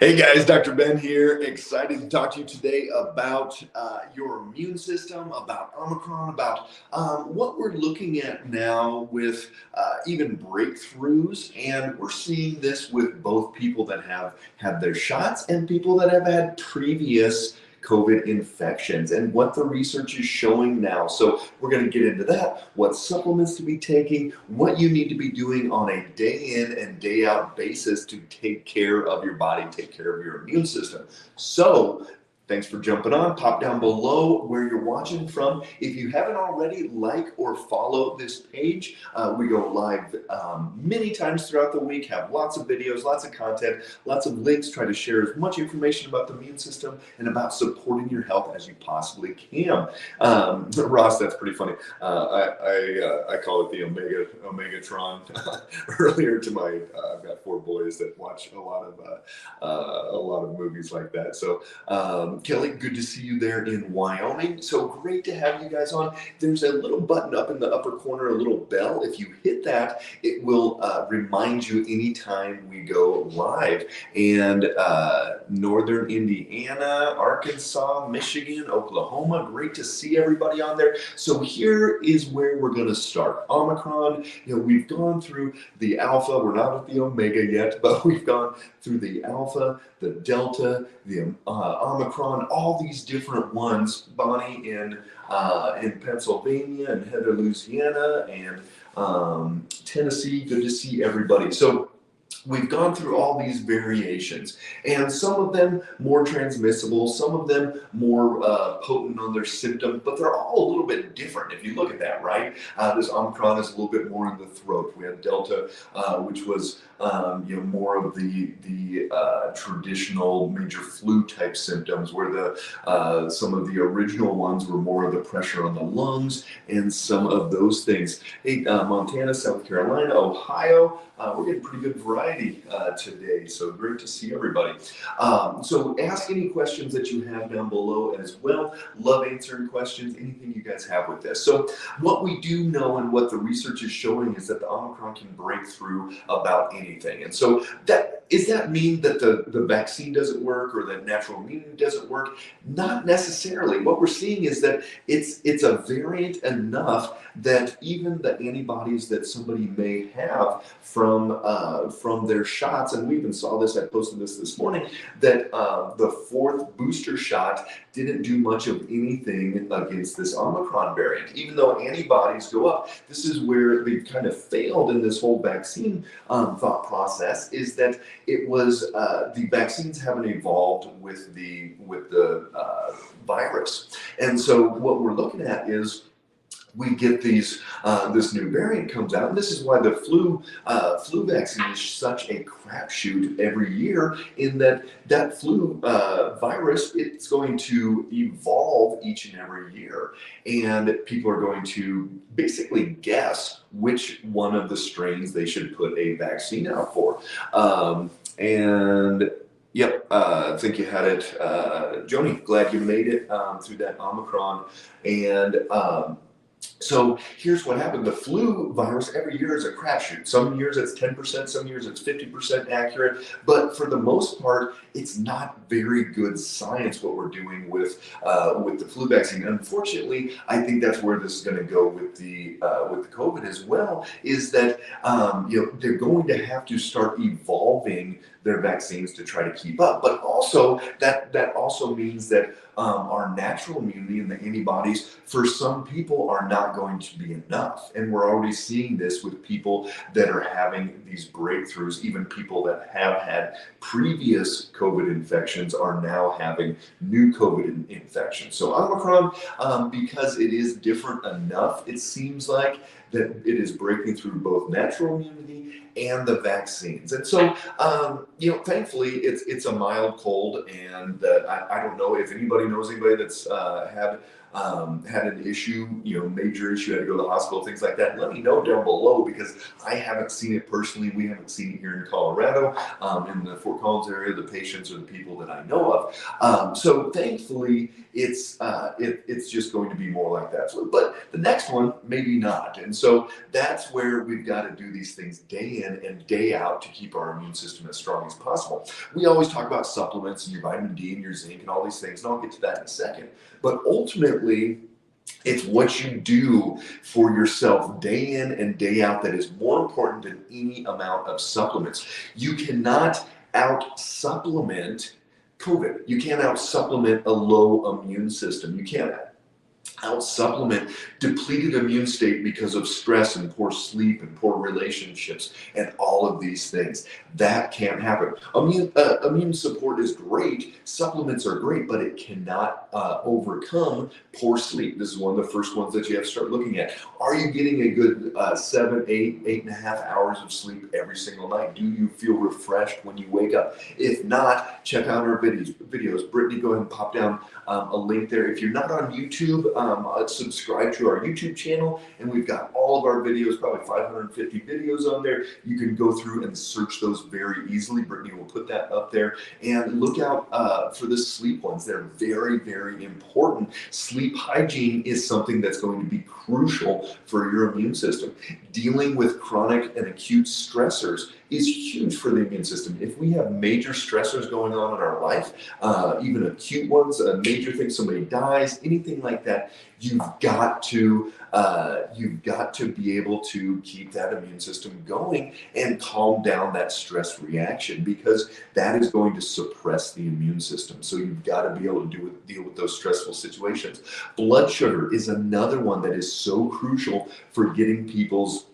Hey guys, Dr. Ben here. Excited to talk to you today about your immune system, about Omicron, about what we're looking at now with even breakthroughs. And we're seeing this with both people that have had their shots and people that have had previous COVID infections and what the research is showing now. So we're going to get into that, what supplements to be taking, what you need to be doing on a day in and day out basis to take care of your body, take care of your immune system. So thanks for jumping on. Pop down below where you're watching from. If you haven't already, like or follow this page. We go live many times throughout the week, have lots of videos, lots of content, lots of links, try to share as much information about the immune system and about supporting your health as you possibly can. Ross, that's pretty funny. I call it the Omegatron. Earlier to my, I've got 4 boys that watch a lot of movies like that. So Kelly, good to see you there in Wyoming. So great to have you guys on. There's a little button up in the upper corner, a little bell. If you hit that, it will remind you anytime we go live. And Northern Indiana, Arkansas, Michigan, Oklahoma, great to see everybody on there. So here is where we're going to start. Omicron, we've gone through the Alpha. We're not at the Omega yet, but we've gone through the Alpha, the Delta, the Omicron, all these different ones. Bonnie in Pennsylvania and Heather, Louisiana, and Tennessee. Good to see everybody. So we've gone through all these variations, and some of them more transmissible, some of them more potent on their symptom, but they're all a little bit different if you look at that, right? This Omicron is a little bit more in the throat. We had Delta, which was more of the traditional major flu type symptoms, where some of the original ones were more of the pressure on the lungs and some of those things. Hey, Montana, South Carolina, Ohio, we're getting pretty good variety today, so great to see everybody. So ask any questions that you have down below as well. Love answering questions, anything you guys have with this. So what we do know and what the research is showing is that the Omicron can break through about anything. And so does that mean that the vaccine doesn't work or that natural immunity doesn't work? Not necessarily. What we're seeing is that it's a variant enough that even the antibodies that somebody may have from their shots, and we even saw this, I posted this morning, that the 4th booster shot didn't do much of anything against this Omicron variant, even though antibodies go up. This is where they've kind of failed in this whole vaccine thought process, is that it was the vaccines haven't evolved with the virus. And so what we're looking at is we get this new variant comes out, and this is why the flu vaccine is such a crapshoot every year, in that flu virus, it's going to evolve each and every year, and people are going to basically guess which one of the strains they should put a vaccine out for. Yep, I think you had it, Joni. Glad you made it through that Omicron. And so here's what happened. The flu virus every year is a crapshoot. Some years it's 10%, some years it's 50% accurate. But for the most part, it's not very good science what we're doing with the flu vaccine. Unfortunately, I think that's where this is going to go with the COVID as well. Is that they're going to have to start evolving their vaccines to try to keep up. But also that also means that our natural immunity and the antibodies for some people are not going to be enough. And we're already seeing this with people that are having these breakthroughs. Even people that have had previous COVID infections are now having new COVID infections. So Omicron, because it is different enough, it seems like that it is breaking through both natural immunity and the vaccines. And so, thankfully, it's a mild cold, and I don't know if anybody knows anybody that's had had an issue, major issue, had to go to the hospital, things like that, let me know down below, because I haven't seen it personally. We haven't seen it here in Colorado, in the Fort Collins area, the patients or the people that I know of. So thankfully, it's just going to be more like that. So, but the next one, maybe not. And so that's where we've got to do these things day in and day out to keep our immune system as strong as possible. We always talk about supplements and your vitamin D and your zinc and all these things, and I'll get to that in a second. But ultimately, it's what you do for yourself day in and day out that is more important than any amount of supplements. You cannot out supplement COVID. You can't out supplement a low immune system. You can't out supplement depleted immune state because of stress and poor sleep and poor relationships and all of these things. That can't happen. Immune support is great. Supplements are great, but it cannot overcome poor sleep. This is one of the first ones that you have to start looking at. Are you getting a good 7, 8, 8.5 hours of sleep every single night? Do you feel refreshed when you wake up? If not, check out our videos. Brittany, go ahead and pop down a link there. If you're not on YouTube, subscribe to our YouTube channel, and we've got all of our videos, probably 550 videos on there. You can go through and search those very easily. Brittany will put that up there, and look out for the sleep ones. They're very, very important. Sleep hygiene is something that's going to be crucial for your immune system. Dealing with chronic and acute stressors is huge for the immune system. If we have major stressors going on in our life, even acute ones, a major thing, somebody dies, anything like that, you've got to be able to keep that immune system going and calm down that stress reaction, because that is going to suppress the immune system. So you've got to be able to deal with those stressful situations. Blood sugar is another one that is so crucial for getting people's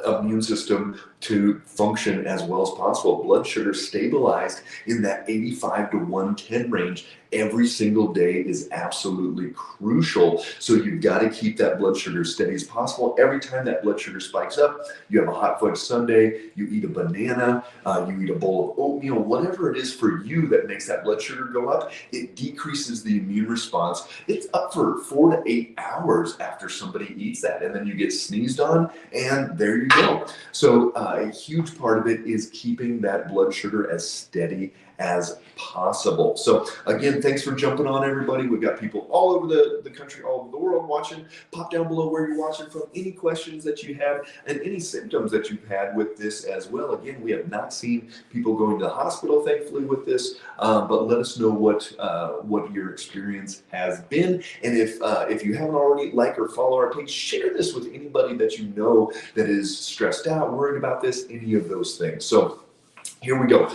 immune system to function as well as possible. Blood sugar stabilized in that 85 to 110 range every single day is absolutely crucial. So you've got to keep that blood sugar as steady as possible. Every time that blood sugar spikes up, you have a hot fudge sundae, you eat a banana, you eat a bowl of oatmeal, whatever it is for you that makes that blood sugar go up, it decreases the immune response. It's up for 4 to 8 hours after somebody eats that, and then you get sneezed on, and there you go. So a huge part of it is keeping that blood sugar as steady as possible. So again, thanks for jumping on, everybody. We've got people all over the country, all over the world watching. Pop down below where you're watching from, any questions that you have and any symptoms that you've had with this as well. Again, we have not seen people going to the hospital, thankfully, with this, but let us know what your experience has been. And if you haven't already, like or follow our page, share this with anybody that you know that is stressed out, worried about this, any of those things. So here we go.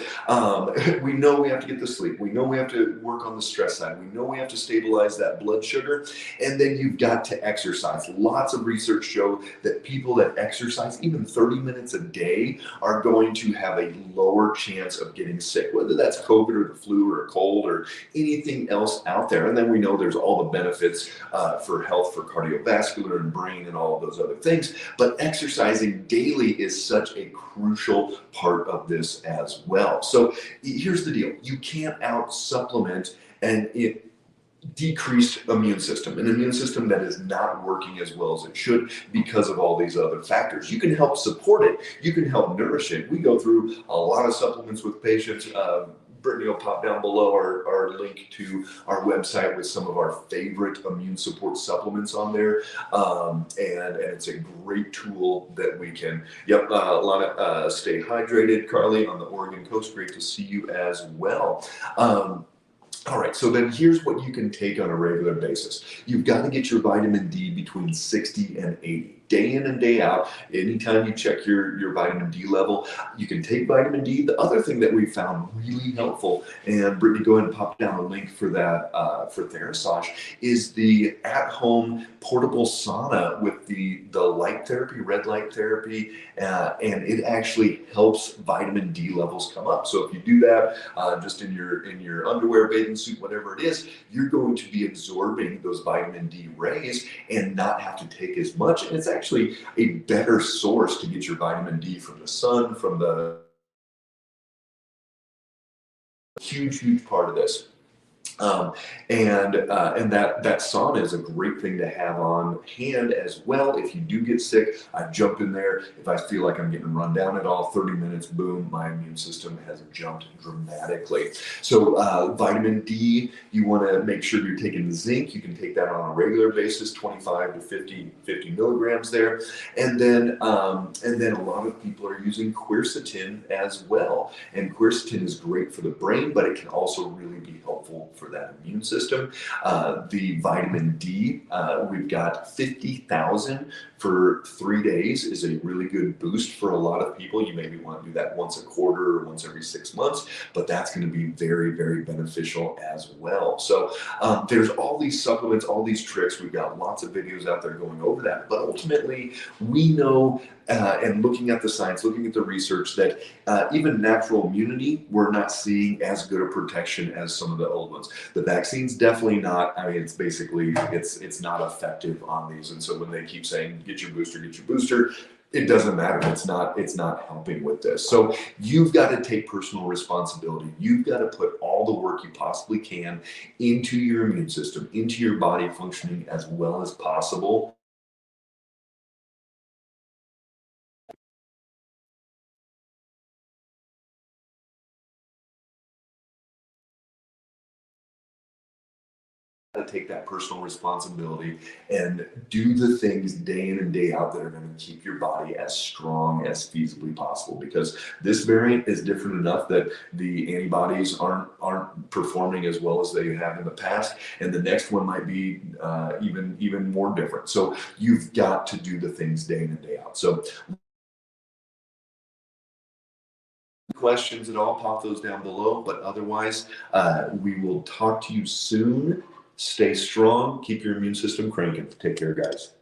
We know we have to get the sleep. We know we have to work on the stress side. We know we have to stabilize that blood sugar. And then you've got to exercise. Lots of research show that people that exercise even 30 minutes a day are going to have a lower chance of getting sick, whether that's COVID or the flu or a cold or anything else out there. And then we know there's all the benefits for health, for cardiovascular and brain and all of those other things. But exercising daily is such a crucial part of this as well. So here's the deal. You can't out supplement an decreased immune system, an immune system that is not working as well as it should because of all these other factors. You can help support it. You can help nourish it. We go through a lot of supplements with patients. Brittany will pop down below our link to our website with some of our favorite immune support supplements on there. And it's a great tool that we can, Lana, stay hydrated. Carly on the Oregon coast, great to see you as well. All right, so then here's what you can take on a regular basis. You've got to get your vitamin D between 60 and 80. Day in and day out, anytime you check your vitamin D level, you can take vitamin D. The other thing that we found really helpful, and Brittany, go ahead and pop down a link for that for Therasage, is the at-home portable sauna with the light therapy, red light therapy, and it actually helps vitamin D levels come up. So if you do that just in your underwear, bathing suit, whatever it is, you're going to be absorbing those vitamin D rays and not have to take as much. And it's actually a better source to get your vitamin D from the sun, from the huge part of this. Um, and that sauna is a great thing to have on hand as well. If you do get sick, I jump in there. If I feel like I'm getting run down at all, 30 minutes, boom, my immune system has jumped dramatically. So vitamin D, you want to make sure you're taking zinc. You can take that on a regular basis, 25 to 50 milligrams there. And then a lot of people are using quercetin as well. And quercetin is great for the brain, but it can also really be helpful for that immune system. The vitamin D, we've got 50,000 for 3 days is a really good boost for a lot of people. You maybe want to do that once a quarter or once every 6 months, but that's going to be very, very beneficial as well. So there's all these supplements, all these tricks. We've got lots of videos out there going over that, but ultimately we know and looking at the science, looking at the research, that even natural immunity, we're not seeing as good a protection as some of the old ones. The vaccine's definitely not. I mean, it's basically, it's not effective on these. And so when they keep saying, get your booster, it doesn't matter. It's not helping with this. So you've got to take personal responsibility. You've got to put all the work you possibly can into your immune system, into your body functioning as well as possible. To take that personal responsibility and do the things day in and day out that are going to keep your body as strong as feasibly possible, because this variant is different enough that the antibodies aren't performing as well as they have in the past, and the next one might be even more different. So you've got to do the things day in and day out. So questions at all, pop those down below, but otherwise we will talk to you soon. Stay strong, keep your immune system cranking. Take care, guys.